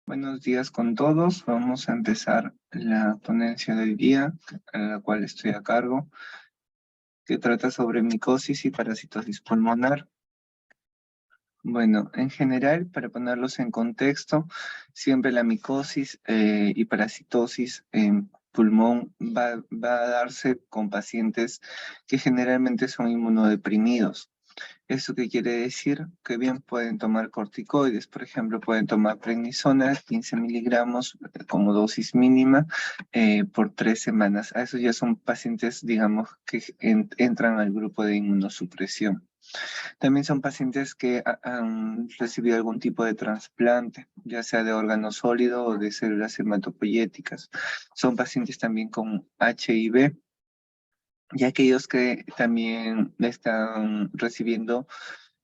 Buenos días con todos. Vamos a empezar la ponencia de hoy día, a la cual estoy a cargo, que trata sobre micosis y parasitosis pulmonar. Bueno, en general, para ponerlos en contexto, siempre la micosis y parasitosis en pulmón va a darse con pacientes que generalmente son inmunodeprimidos. ¿Eso qué quiere decir? Que bien pueden tomar corticoides, por ejemplo, pueden tomar prednisona, 15 miligramos como dosis mínima por 3 semanas. A esos ya son pacientes, digamos, que entran al grupo de inmunosupresión. También son pacientes que han recibido algún tipo de trasplante, ya sea de órgano sólido o de células hematopoyéticas. Son pacientes también con HIV y aquellos que también están recibiendo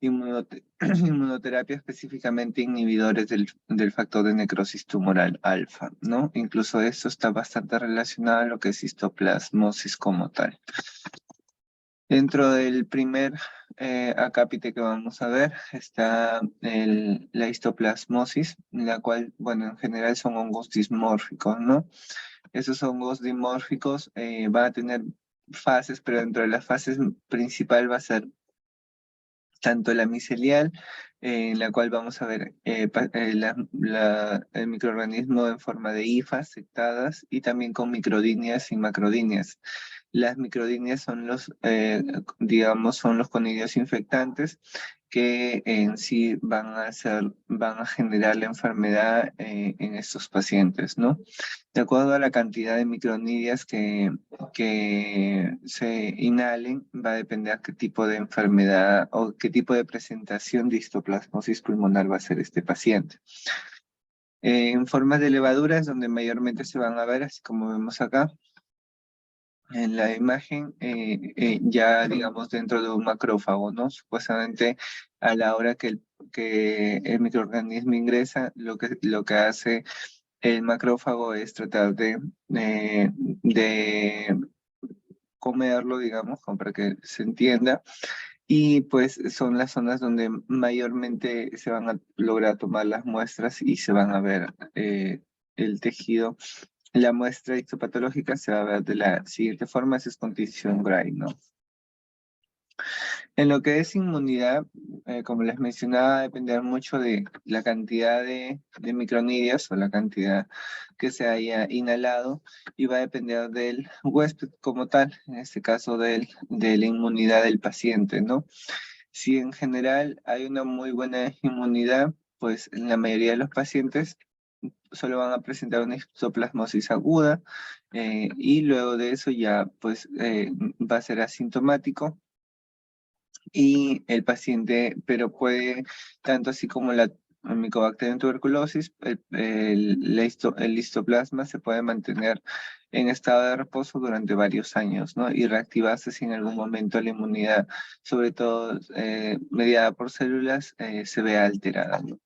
inmunoterapia, específicamente inhibidores del factor de necrosis tumoral alfa, ¿no? Incluso esto está bastante relacionado a lo que es histoplasmosis como tal. Dentro del primer acápite que vamos a ver está la histoplasmosis, la cual, bueno, en general son hongos dismórficos, ¿no? Esos hongos dimórficos van a tener fases, pero dentro de las fases principal va a ser tanto la micelial, en la cual vamos a ver el microorganismo en forma de hifas sectadas y también con microdíneas y macrodíneas. Las microdíneas son digamos, son los conidios infectantes que en sí van a generar la enfermedad en estos pacientes, ¿no? De acuerdo a la cantidad de micronidias que se inhalen, va a depender qué tipo de enfermedad o qué tipo de presentación de histoplasmosis pulmonar va a ser este paciente. En formas de levaduras, donde mayormente se van a ver, así como vemos acá, en la imagen, ya digamos dentro de un macrófago, ¿no? Supuestamente a la hora que el microorganismo ingresa, lo que hace el macrófago es tratar de comerlo, digamos, como para que se entienda, y pues son las zonas donde mayormente se van a lograr tomar las muestras y se van a ver el tejido. La muestra histopatológica se va a ver de la siguiente forma, esa es condición Gray, ¿no? En lo que es inmunidad, como les mencionaba, va a depender mucho de la cantidad de micronidias o la cantidad que se haya inhalado y va a depender del huésped como tal, en este caso de la inmunidad del paciente, ¿no? Si en general hay una muy buena inmunidad, pues en la mayoría de los pacientes solo van a presentar una histoplasmosis aguda y luego de eso ya pues va a ser asintomático y el paciente, pero puede, tanto así como la Mycobacterium tuberculosis, el histoplasma se puede mantener en estado de reposo durante varios años, ¿no? Y reactivarse si en algún momento la inmunidad, sobre todo mediada por células, se ve alterada, ¿no?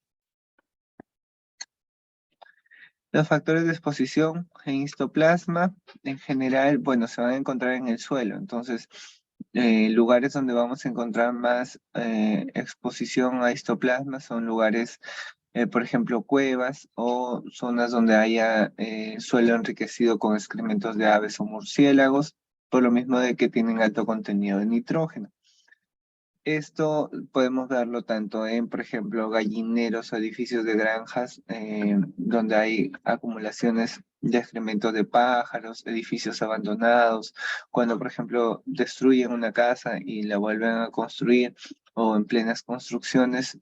Los factores de exposición en histoplasma, en general, bueno, se van a encontrar en el suelo. Entonces, lugares donde vamos a encontrar más exposición a histoplasma son lugares, por ejemplo, cuevas o zonas donde haya suelo enriquecido con excrementos de aves o murciélagos, por lo mismo de que tienen alto contenido de nitrógeno. Esto podemos verlo tanto en, por ejemplo, gallineros o edificios de granjas, donde hay acumulaciones de excrementos de pájaros, edificios abandonados, cuando, por ejemplo, destruyen una casa y la vuelven a construir, o en plenas construcciones,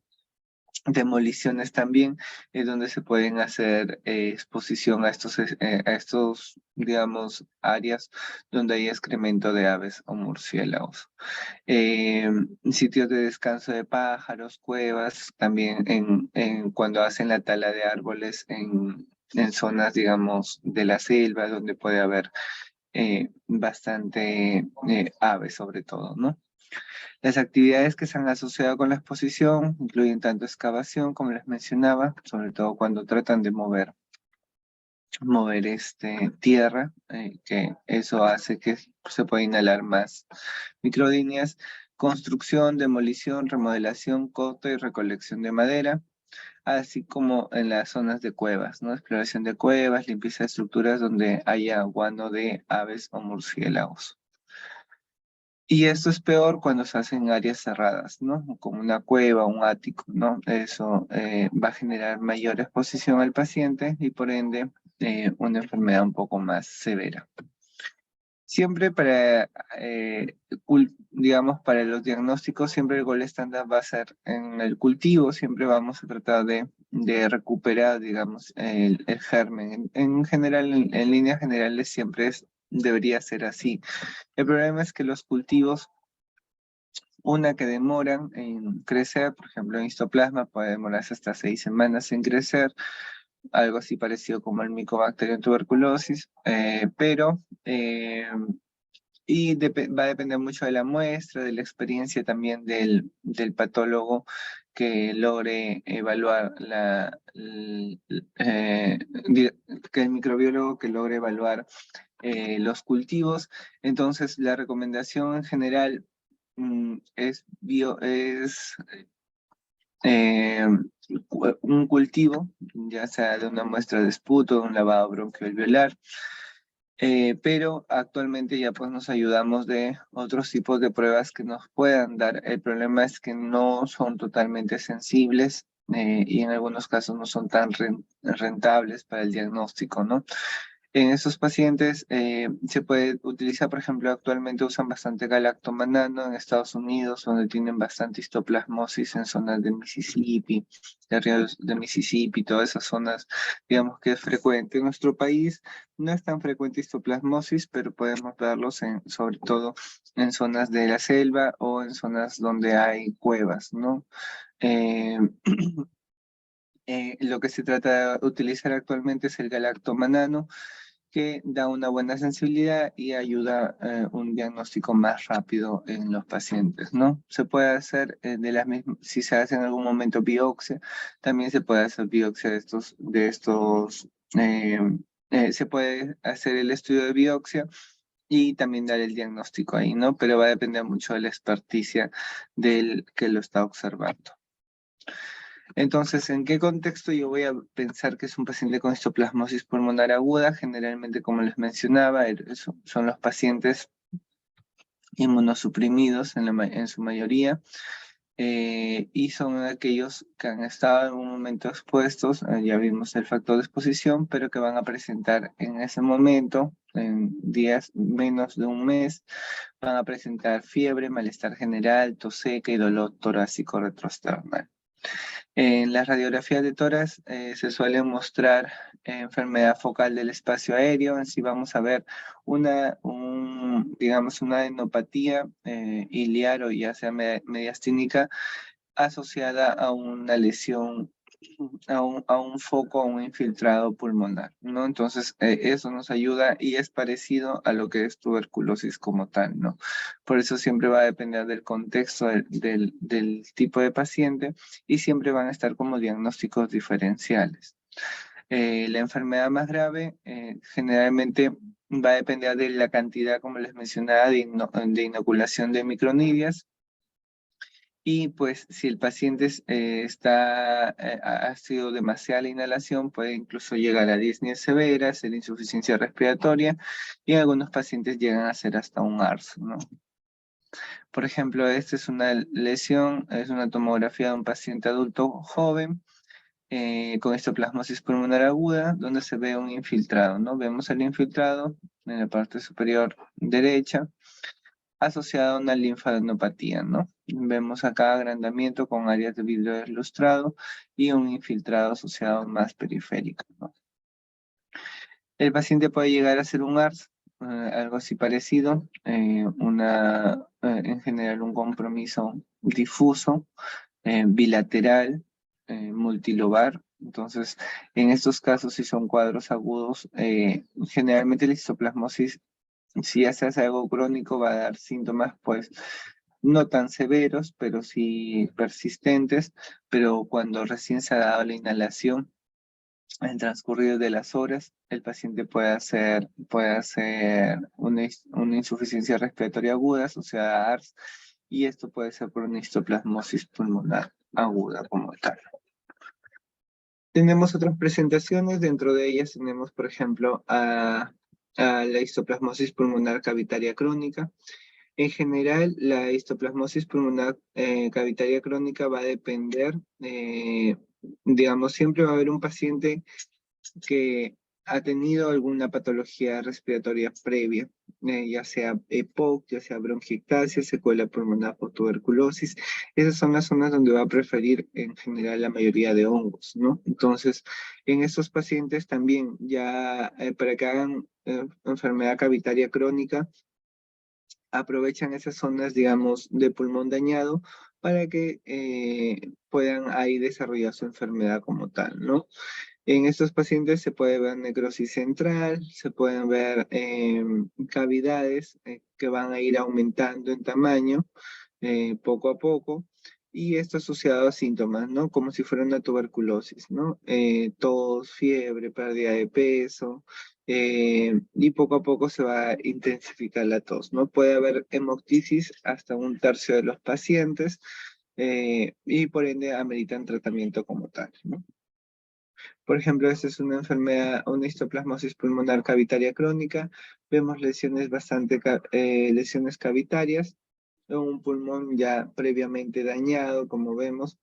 demoliciones también, donde se pueden hacer exposición a estos, digamos, áreas donde hay excremento de aves o murciélagos. Eh, Sitios de descanso de pájaros, cuevas, también cuando hacen la tala de árboles en zonas, digamos, de la selva, donde puede haber bastante aves sobre todo, ¿no? Las actividades que se han asociado con la exposición incluyen tanto excavación, como les mencionaba, sobre todo cuando tratan de mover tierra, que eso hace que se pueda inhalar más microdíneas, construcción, demolición, remodelación, corte y recolección de madera, así como en las zonas de cuevas, ¿no? Exploración de cuevas, limpieza de estructuras donde haya guano de aves o murciélagos. Y esto es peor cuando se hace en áreas cerradas, ¿no? Como una cueva, un ático, ¿no? Eso va a generar mayor exposición al paciente y por ende una enfermedad un poco más severa. Siempre para, digamos, para los diagnósticos, siempre el gol estándar va a ser en el cultivo, siempre vamos a tratar de recuperar, digamos, el germen. En general, en líneas generales, siempre debería ser así. El problema es que los cultivos, una que demoran en crecer, por ejemplo, en histoplasma puede demorarse hasta 6 semanas en crecer, algo así parecido como el Mycobacterium tuberculosis, pero va a depender mucho de la muestra, de la experiencia también del patólogo que logre evaluar que el microbiólogo que logre evaluar los cultivos. Entonces, la recomendación en general es eh, un cultivo, ya sea de una muestra de esputo, un lavado bronquiolveolar, pero actualmente ya pues nos ayudamos de otros tipos de pruebas que nos puedan dar. El problema es que no son totalmente sensibles y en algunos casos no son tan rentables para el diagnóstico, ¿no? En estos pacientes se puede utilizar, por ejemplo, actualmente usan bastante galactomanano en Estados Unidos, donde tienen bastante histoplasmosis en zonas de Mississippi, de ríos de Mississippi, todas esas zonas, digamos que es frecuente. En nuestro país no es tan frecuente histoplasmosis, pero podemos verlos sobre todo en zonas de la selva o en zonas donde hay cuevas, ¿no? Eh, lo que se trata de utilizar actualmente es el galactomanano, que da una buena sensibilidad y ayuda un diagnóstico más rápido en los pacientes, ¿no? Se puede hacer de las mismas, si se hace en algún momento biopsia, también se puede hacer biopsia eh, se puede hacer el estudio de biopsia y también dar el diagnóstico ahí, ¿no? Pero va a depender mucho de la experticia del que lo está observando. Entonces, ¿en qué contexto yo voy a pensar que es un paciente con histoplasmosis pulmonar aguda? Generalmente, como les mencionaba, son los pacientes inmunosuprimidos en su mayoría y son aquellos que han estado en un momento expuestos, ya vimos el factor de exposición, pero que van a presentar en ese momento, en días menos de un mes, van a presentar fiebre, malestar general, tos seca y dolor torácico retroesternal. En las radiografías de tórax se suele mostrar enfermedad focal del espacio aéreo. En sí vamos a ver digamos, una adenopatía iliar o ya sea mediastínica asociada a una lesión, a un foco, a un infiltrado pulmonar, ¿no? Entonces, eso nos ayuda y es parecido a lo que es tuberculosis como tal, ¿no? Por eso siempre va a depender del contexto del tipo de paciente y siempre van a estar como diagnósticos diferenciales. La enfermedad más grave generalmente va a depender de la cantidad, como les mencionaba, de inoculación de micronidias. Y pues si el paciente ha sido demasiada la inhalación, puede incluso llegar a disneyas severas, ser insuficiencia respiratoria y en algunos pacientes llegan a ser hasta un ARS, ¿no? Por ejemplo, esta es una lesión, es una tomografía de un paciente adulto joven con histoplasmosis pulmonar aguda, donde se ve un infiltrado, ¿no? Vemos el infiltrado en la parte superior derecha, asociado a una linfadenopatía, ¿no? Vemos acá agrandamiento con áreas de vidrio deslustrado y un infiltrado asociado más periférico, ¿no? El paciente puede llegar a ser un ARS, algo así parecido, en general un compromiso difuso, bilateral, multilobar. Entonces, en estos casos, si son cuadros agudos, generalmente la histoplasmosis, si ya se hace algo crónico, va a dar síntomas, pues, no tan severos, pero sí persistentes, pero cuando recién se ha dado la inhalación, en el transcurrido de las horas, el paciente puede hacer una insuficiencia respiratoria aguda, o sea, ARS, y esto puede ser por una histoplasmosis pulmonar aguda como tal. Tenemos otras presentaciones, dentro de ellas tenemos, por ejemplo, a la histoplasmosis pulmonar cavitaria crónica. En general, la histoplasmosis pulmonar cavitaria crónica va a depender, digamos, siempre va a haber un paciente que ha tenido alguna patología respiratoria previa, ya sea EPOC, ya sea bronquiectasia, secuela pulmonar por tuberculosis. Esas son las zonas donde va a preferir en general la mayoría de hongos, ¿no? Entonces, en estos pacientes también ya para que hagan enfermedad cavitaria crónica, aprovechan esas zonas, digamos, de pulmón dañado para que puedan ahí desarrollar su enfermedad como tal, ¿no? En estos pacientes se puede ver necrosis central, se pueden ver cavidades que van a ir aumentando en tamaño poco a poco, y esto asociado a síntomas, ¿no? Como si fuera una tuberculosis, ¿no? Tos, fiebre, pérdida de peso, y poco a poco se va a intensificar la tos, ¿no? Puede haber hemoptisis hasta un tercio de los pacientes, y por ende ameritan tratamiento como tal, ¿no? Por ejemplo, esta es una enfermedad, una histoplasmosis pulmonar cavitaria crónica. Vemos lesiones lesiones cavitarias, un pulmón ya previamente dañado, como vemos.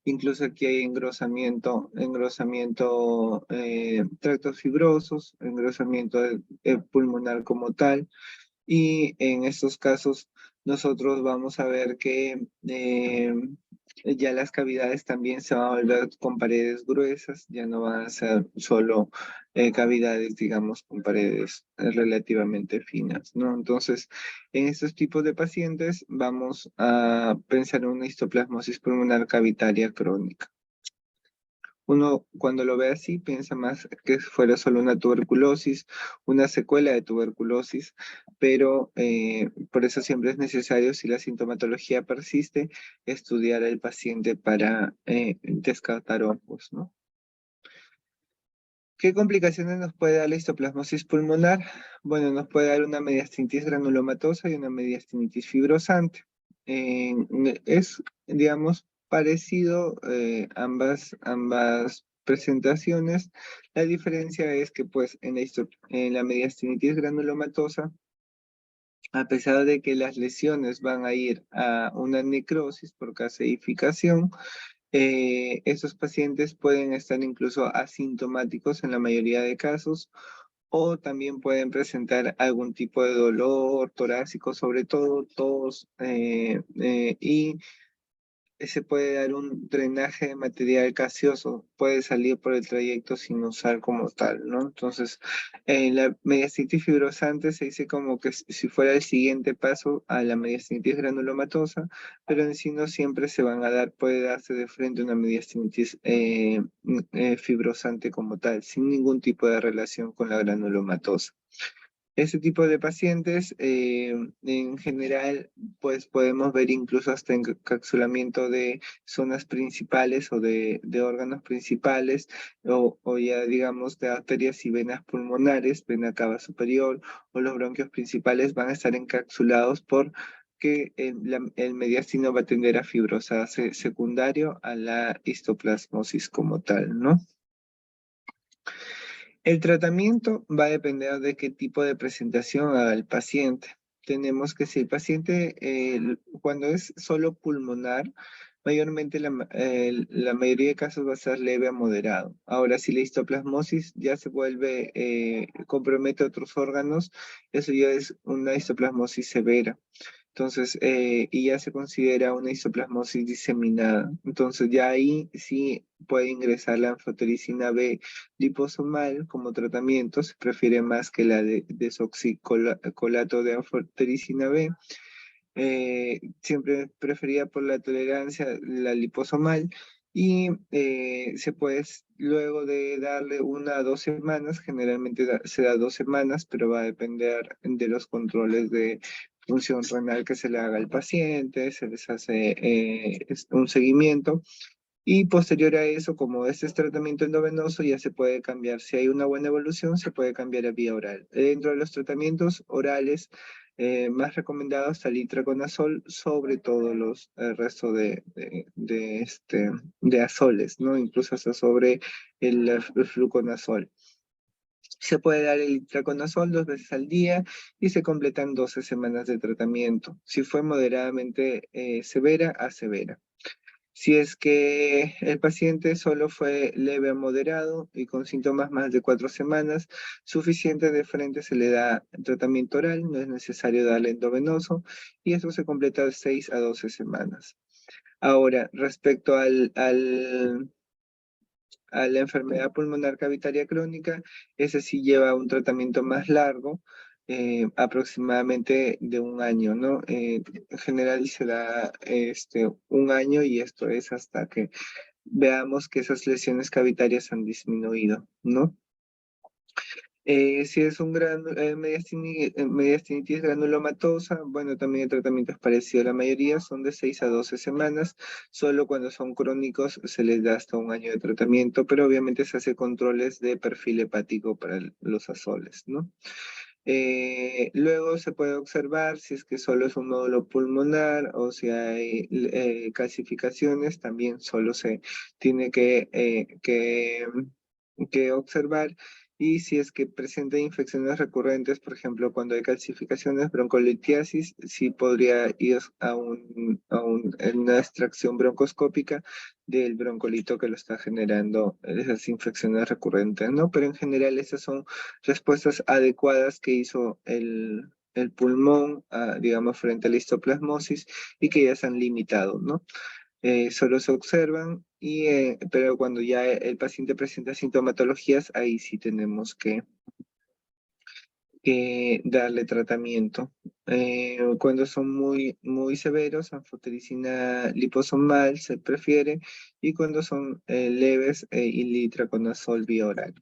Incluso aquí hay engrosamiento tractos fibrosos, engrosamiento pulmonar como tal. Y en estos casos nosotros vamos a ver que ya las cavidades también se van a volver con paredes gruesas, ya no van a ser solo cavidades, digamos, con paredes relativamente finas, ¿no? Entonces, en estos tipos de pacientes vamos a pensar en una histoplasmosis pulmonar cavitaria crónica. Uno cuando lo ve así piensa más que fuera solo una tuberculosis, una secuela de tuberculosis, pero por eso siempre es necesario, si la sintomatología persiste, estudiar al paciente para descartar hongos, ¿no? ¿Qué complicaciones nos puede dar la histoplasmosis pulmonar? Bueno, nos puede dar una mediastinitis granulomatosa y una mediastinitis fibrosante. Es, digamos, parecido ambas presentaciones. La diferencia es que, pues, en la mediastinitis granulomatosa, a pesar de que las lesiones van a ir a una necrosis por calcificación, estos pacientes pueden estar incluso asintomáticos en la mayoría de casos, o también pueden presentar algún tipo de dolor torácico, sobre todo tos, y se puede dar un drenaje de material gaseoso, puede salir por el trayecto sinusal como tal, ¿no? Entonces, la mediastinitis fibrosante se dice como que si fuera el siguiente paso a la mediastinitis granulomatosa, pero en sí no siempre se van a dar, puede darse de frente una mediastinitis fibrosante como tal, sin ningún tipo de relación con la granulomatosa. Ese tipo de pacientes, en general, pues podemos ver incluso hasta encapsulamiento de zonas principales o de órganos principales, o ya digamos de arterias y venas pulmonares, vena cava superior, o los bronquios principales van a estar encapsulados por que el mediastino va a tender a fibrosarse secundario a la histoplasmosis como tal, ¿no? El tratamiento va a depender de qué tipo de presentación haga el paciente. Tenemos que si el paciente, cuando es solo pulmonar, mayormente la mayoría de casos va a ser leve a moderado. Ahora, si la histoplasmosis ya se vuelve, compromete otros órganos, eso ya es una histoplasmosis severa. Entonces, y ya se considera una isoplasmosis diseminada. Entonces, ya ahí sí puede ingresar la anfotericina B liposomal como tratamiento. Se prefiere más que la de desoxicolato de anfotericina B. Siempre preferida por la tolerancia la liposomal. Y se puede, luego de darle 1 a 2 semanas, generalmente se da 2 semanas, pero va a depender de los controles de función renal que se le haga al paciente, se les hace un seguimiento. Y posterior a eso, como este es tratamiento endovenoso, ya se puede cambiar. Si hay una buena evolución, se puede cambiar a vía oral. Dentro de los tratamientos orales, más recomendado está el itraconazol sobre todo el resto de azoles, ¿no? Incluso hasta sobre el fluconazol. Se puede dar el itraconazol 2 veces al día y se completan 12 semanas de tratamiento. Si fue moderadamente severa a severa. Si es que el paciente solo fue leve a moderado y con síntomas más de 4 semanas, suficiente de frente se le da tratamiento oral, no es necesario darle endovenoso y eso se completa de 6 a 12 semanas. Ahora, respecto a la enfermedad pulmonar cavitaria crónica, ese sí lleva un tratamiento más largo, aproximadamente de un año, ¿no? En general se da un año y esto es hasta que veamos que esas lesiones cavitarias han disminuido, ¿no? Si es un mediastinitis granulomatosa, bueno, también el tratamiento es parecido. La mayoría son de 6 a 12 semanas. Solo cuando son crónicos se les da hasta un año de tratamiento, pero obviamente se hace controles de perfil hepático para los azoles, ¿no? Luego se puede observar si es que solo es un nódulo pulmonar o si hay calcificaciones, también solo se tiene que observar. Y si es que presenta infecciones recurrentes, por ejemplo, cuando hay calcificaciones, broncolitiasis, sí podría ir a una extracción broncoscópica del broncolito que lo está generando esas infecciones recurrentes, ¿no? Pero en general esas son respuestas adecuadas que hizo el pulmón, digamos, frente a la histoplasmosis y que ya se han limitado, ¿no? Solo se observan, pero cuando ya el paciente presenta sintomatologías, ahí sí tenemos que darle tratamiento. Cuando son muy, muy severos, anfotericina liposomal se prefiere, y cuando son leves, itraconazol vía oral.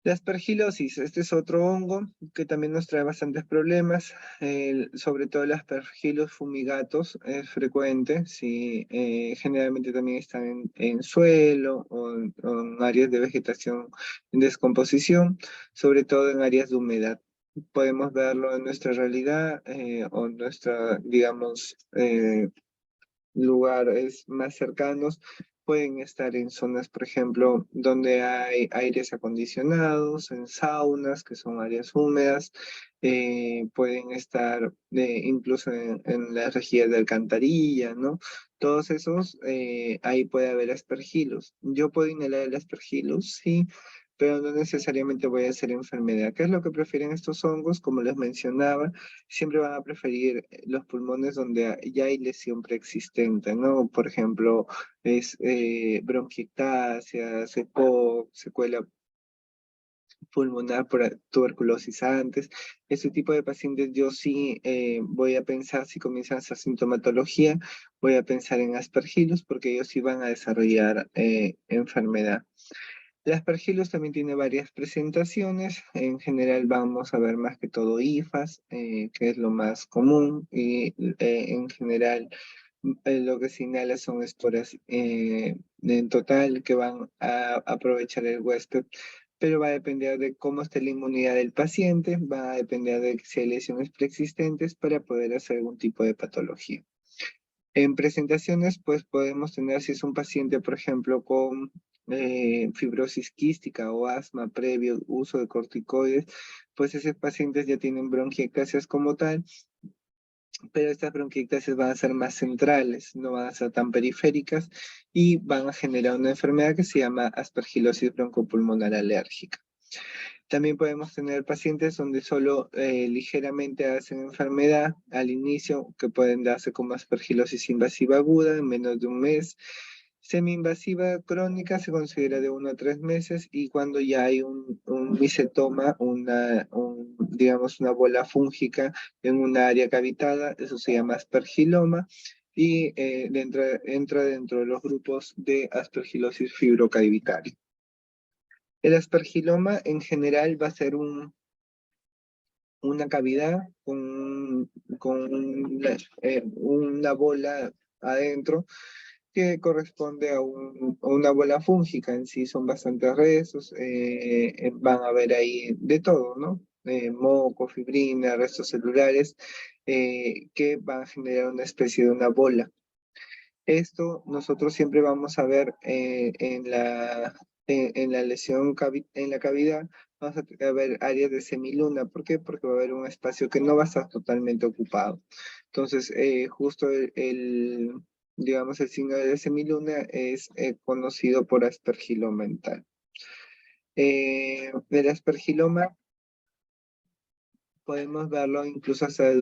La aspergilosis, este es otro hongo que también nos trae bastantes problemas, sobre todo el aspergillus fumigatus es frecuente, sí, generalmente también están en suelo o en áreas de vegetación en descomposición, sobre todo en áreas de humedad. Podemos verlo en nuestra realidad o en nuestra, digamos, lugares más cercanos. Pueden estar en zonas, por ejemplo, donde hay aires acondicionados, en saunas, que son áreas húmedas. Pueden estar incluso en las rejillas de alcantarilla, ¿no? Todos esos, ahí puede haber aspergillus. Yo puedo inhalar el aspergillus, sí, pero no necesariamente voy a hacer enfermedad. ¿Qué es lo que prefieren estos hongos? Como les mencionaba, siempre van a preferir los pulmones donde ya hay lesión preexistente, ¿no? Por ejemplo, es bronquiectasia, CEPOC, secuela pulmonar por tuberculosis antes. Ese tipo de pacientes yo sí voy a pensar, si comienzan esa sintomatología, voy a pensar en aspergillus porque ellos sí van a desarrollar enfermedad. El Aspergillus también tiene varias presentaciones. En general vamos a ver más que todo IFAS, que es lo más común. Y en general lo que se inhala son esporas en total que van a aprovechar el huésped. Pero va a depender de cómo esté la inmunidad del paciente, va a depender de si hay lesiones preexistentes para poder hacer algún tipo de patología. En presentaciones, pues podemos tener, si es un paciente, por ejemplo, con fibrosis quística o asma previo uso de corticoides, pues esos pacientes ya tienen bronquiectasias como tal, pero estas bronquiectasias van a ser más centrales, no van a ser tan periféricas y van a generar una enfermedad que se llama aspergilosis broncopulmonar alérgica. También podemos tener pacientes donde solo ligeramente hacen enfermedad al inicio, que pueden darse como aspergilosis invasiva aguda en menos de un mes. Semi-invasiva crónica se considera de 1 a 3 meses, y cuando ya hay un micetoma, digamos una bola fúngica en una área cavitada, eso se llama aspergiloma, y entra dentro de los grupos de aspergilosis fibrocavitaria. El aspergiloma en general va a ser una cavidad con una bola adentro que corresponde a una bola fúngica. En sí son bastante restos, van a ver ahí de todo, ¿no? moco, fibrina, restos celulares, que van a generar una especie de una bola. Esto nosotros siempre vamos a ver en la lesión en la cavidad, vamos a ver áreas de semiluna. ¿Por qué? Porque va a haber un espacio que no va a estar totalmente ocupado. Entonces, justo digamos, el signo de semiluna es conocido por aspergiloma mental. El aspergiloma podemos verlo incluso hasta